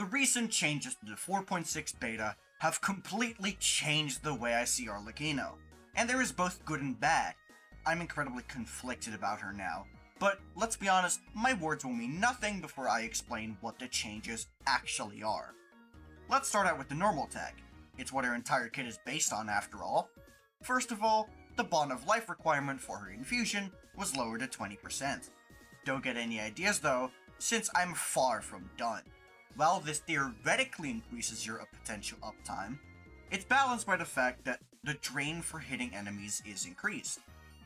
The recent changes to the 4.6 beta have completely changed the way I see Arlecchino, and there is both good and bad. I'm incredibly conflicted about her now, but let's be honest, my words will mean nothing before I explain what the changes actually are. Let's start out with the normal tag. It's what her entire kit is based on after all. First of all, the Bond of Life requirement for her infusion was lowered to 20%. Don't get any ideas though, since I'm far from done. While this theoretically increases your potential uptime, it's balanced by the fact that the drain for hitting enemies is increased.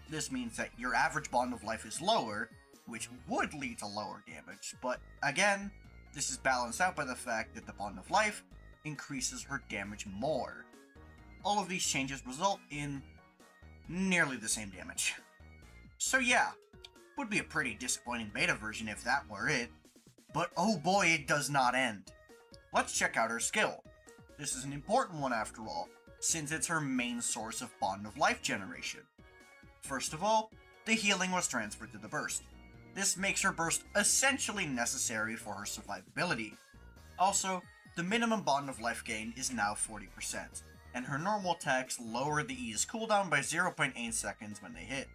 This means that your average Bond of Life is lower, which would lead to lower damage, but again, this is balanced out by the fact that the Bond of Life increases her damage more. All of these changes result in nearly the same damage. So yeah, would be a pretty disappointing beta version if that were it, but oh boy, it does not end. Let's check out her skill. This is an important one after all, since it's her main source of Bond of Life generation. First of all, the healing was transferred to the burst. This makes her burst essentially necessary for her survivability. Also, the minimum Bond of Life gain is now 40%, and her normal attacks lower the E's cooldown by 0.8 seconds when they hit,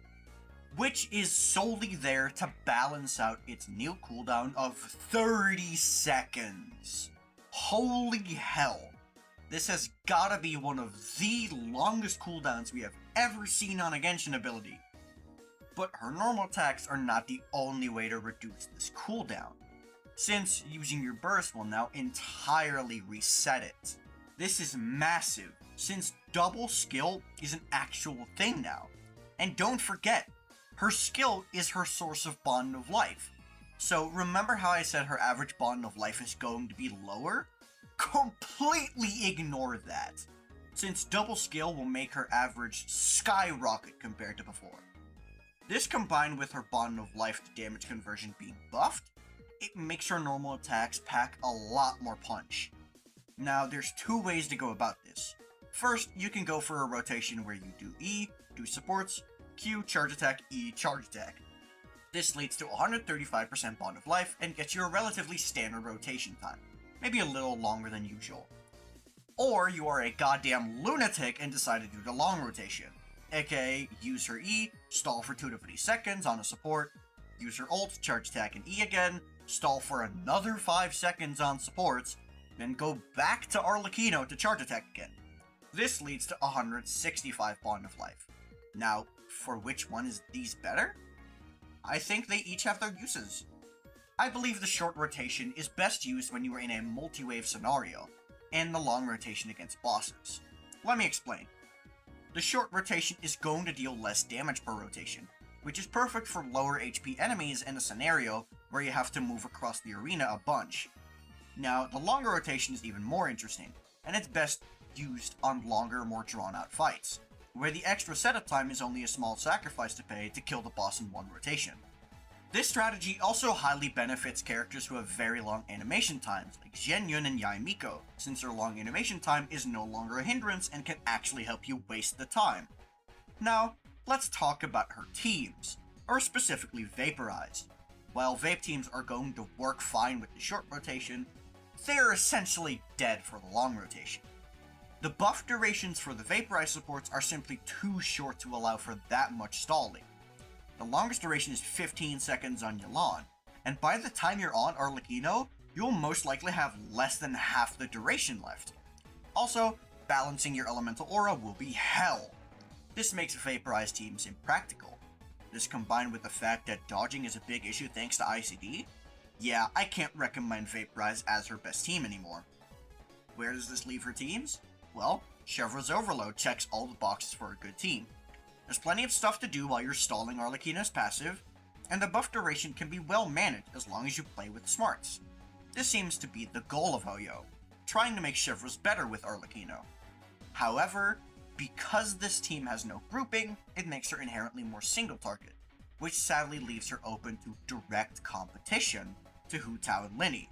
which is solely there to balance out its new cooldown of 30 seconds. Holy hell! This has gotta be one of the longest cooldowns we have ever seen on a Genshin ability. But her normal attacks are not the only way to reduce this cooldown, since using your burst will now entirely reset it. This is massive, since double skill is an actual thing now. And don't forget, her skill is her source of Bond of Life. So remember how I said her average Bond of Life is going to be lower? Completely ignore that, since double skill will make her average skyrocket compared to before. This combined with her Bond of Life to damage conversion being buffed, it makes her normal attacks pack a lot more punch. Now there's two ways to go about this. First, you can go for a rotation where you do E, do supports, Q, charge attack, E, charge attack. This leads to 135% Bond of Life and gets you a relatively standard rotation time, maybe a little longer than usual. Or you are a goddamn lunatic and decide to do the long rotation, aka use her E, stall for 2 to 3 seconds on a support, use her ult, charge attack and E again, stall for another 5 seconds on supports, then go back to Arlecchino to charge attack again. This leads to 165 Bond of Life. Now, for which one is these better? I think they each have their uses. I believe the short rotation is best used when you are in a multi-wave scenario, and the long rotation against bosses. Let me explain. The short rotation is going to deal less damage per rotation, which is perfect for lower HP enemies in a scenario where you have to move across the arena a bunch. Now, the longer rotation is even more interesting, and it's best used on longer, more drawn-out fights, where the extra setup time is only a small sacrifice to pay to kill the boss in one rotation. This strategy also highly benefits characters who have very long animation times, like Zhenyun and Yae Miko, since their long animation time is no longer a hindrance and can actually help you waste the time. Now, let's talk about her teams, or specifically Vaporise. While Vape teams are going to work fine with the short rotation, they're essentially dead for the long rotation. The buff durations for the Vaporise supports are simply too short to allow for that much stalling. The longest duration is 15 seconds on Yelan, and by the time you're on Arlecchino, you'll most likely have less than half the duration left. Also, balancing your elemental aura will be hell. This makes Vaporise teams impractical. This combined with the fact that dodging is a big issue thanks to ICD, yeah, I can't recommend Vaporise as her best team anymore. Where does this leave her teams? Well, Chevra's Overload checks all the boxes for a good team. There's plenty of stuff to do while you're stalling Arlecchino's passive, and the buff duration can be well managed as long as you play with smarts. This seems to be the goal of Hoyo, trying to make Chevra's better with Arlecchino. However, because this team has no grouping, it makes her inherently more single target, which sadly leaves her open to direct competition to Hu Tao and Linny.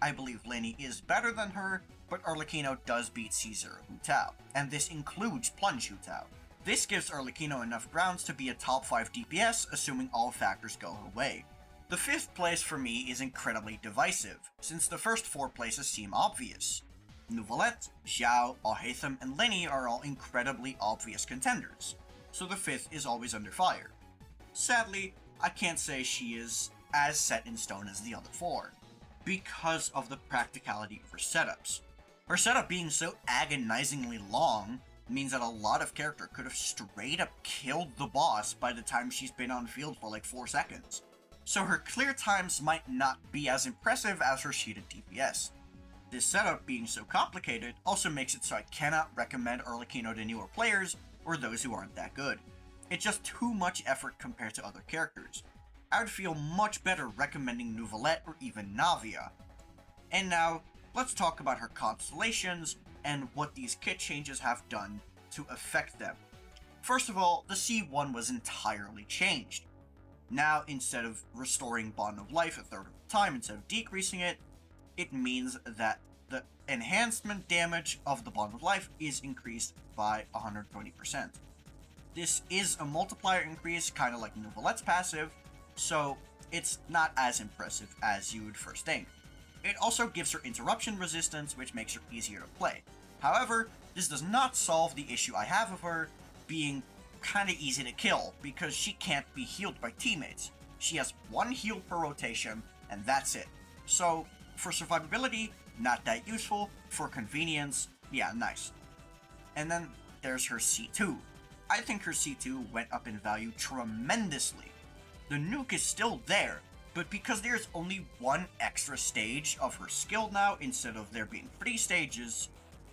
I believe Linny is better than her, but Arlecchino does beat C0 Hu Tao, and this includes Plunge Hu Tao. This gives Arlecchino enough grounds to be a top 5 DPS, assuming all factors go her way. The 5th place for me is incredibly divisive, since the first 4 places seem obvious. Neuvillette, Xiao, Alhaitham, and Lenny are all incredibly obvious contenders, so the 5th is always under fire. Sadly, I can't say she is as set in stone as the other 4, because of the practicality of her setups. Her setup being so agonizingly long means that a lot of character could have straight up killed the boss by the time she's been on field for like 4 seconds. So her clear times might not be as impressive as her sheeted DPS. This setup being so complicated also makes it so I cannot recommend Arlecchino to newer players or those who aren't that good. It's just too much effort compared to other characters. I would feel much better recommending Neuvillette or even Navia. And now, let's talk about her constellations and what these kit changes have done to affect them. First of all, the C1 was entirely changed. Now, instead of restoring Bond of Life a third of the time instead of decreasing it, it means that the enhancement damage of the Bond of Life is increased by 120%. This is a multiplier increase, kind of like Neuvillette's passive, so it's not as impressive as you would first think. It also gives her interruption resistance, which makes her easier to play. However, this does not solve the issue I have of her being kinda easy to kill, because she can't be healed by teammates. She has 1 heal per rotation, and that's it. So, for survivability, not that useful. For convenience, yeah, nice. And then there's her C2. I think her C2 went up in value tremendously. The nuke is still there, but because there's only 1 extra stage of her skill now instead of there being 3 stages,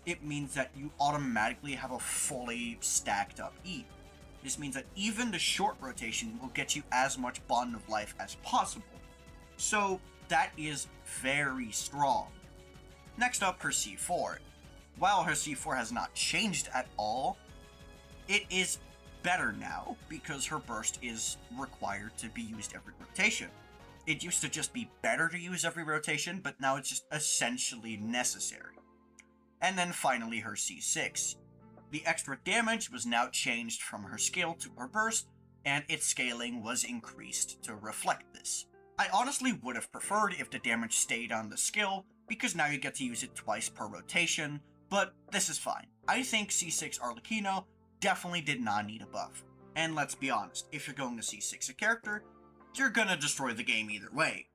it means that you automatically have a fully stacked up E. This means that even the short rotation will get you as much Bond of Life as possible. So that is very strong. Next up, her C4. While her C4 has not changed at all, it is better now because her burst is required to be used every rotation. It used to just be better to use every rotation, but now it's just essentially necessary. And then finally her C6. The extra damage was now changed from her skill to her burst, and its scaling was increased to reflect this. I honestly would have preferred if the damage stayed on the skill, because now you get to use it twice per rotation, but this is fine. I think C6 Arlecchino definitely did not need a buff. And let's be honest, if you're going to C6 a character, you're gonna destroy the game either way.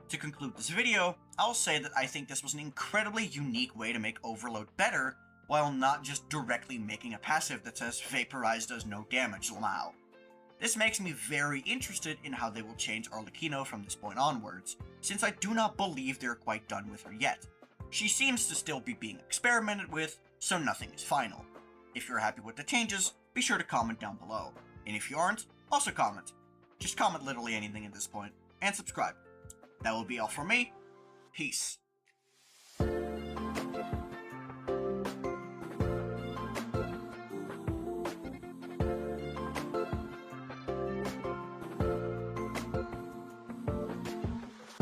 To conclude this video, I'll say that I think this was an incredibly unique way to make Overload better, while not just directly making a passive that says Vaporise does no damage, lol. This makes me very interested in how they will change Arlecchino from this point onwards, since I do not believe they're quite done with her yet. She seems to still be being experimented with, so nothing is final. If you're happy with the changes, be sure to comment down below. And if you aren't, also comment. Just comment literally anything at this point, and subscribe. That will be all from me. Peace.